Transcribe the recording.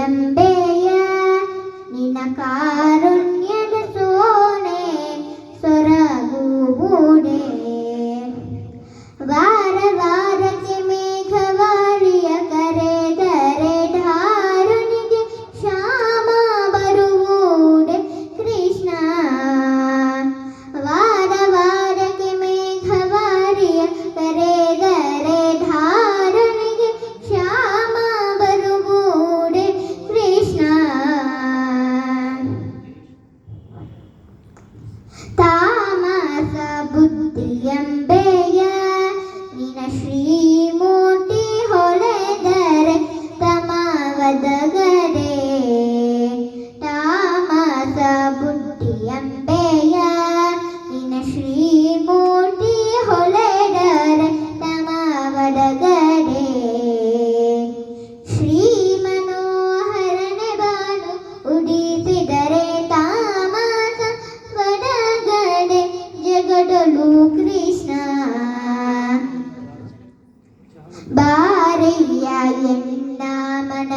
ಎಂಬೆಯ ನಿನ್ನ ಕಾರುಣ್ಯದ ಸೋನೆ ಸೊರಗುವುದೇ. ವಾರ ವಾರಕ್ಕೆ ಮೇಘವಾರಿಯ ಕರೆದರೆ ಧಾರುಣಿಗೆ ಶ್ಯಾಮ ಬರುವುದೇ ಕೃಷ್ಣ. ವಾರ ವಾರಕ್ಕೆ ಮೇಘವಾರಿಯ ಕರೆದರೆ ಧಾರುಣಿಗೆ ಶ್ಯಾಮ ಬರುವುದೇ ಕೃಷ್ಣ. ತಾಮಸ ಬುದ್ಧಿಯಂಬೆಯ ನಿನ ಶ್ರೀಮೂರ್ತಿ ಹೊಳೆದರೆ ತಮವದಗದೆ. ತಾಮಸ ಬುದ್ಧಿಯಂಬೆಯ ನಿನ ಶ್ರೀಮೂರ್ತಿ ಹೊಳೆದರೆ ತಮವದಗದೆ. ಶ್ರೀ ಮನೋಹರನೆ ಬಾನು ಉಡಿಸಿದರೆ ತಾಮಸ ವಡಗಡೆ ಜಗಡಲು ಕೃಷ್ಣ. ಬಾರಯ್ಯ ಎನ್ನ ಮನ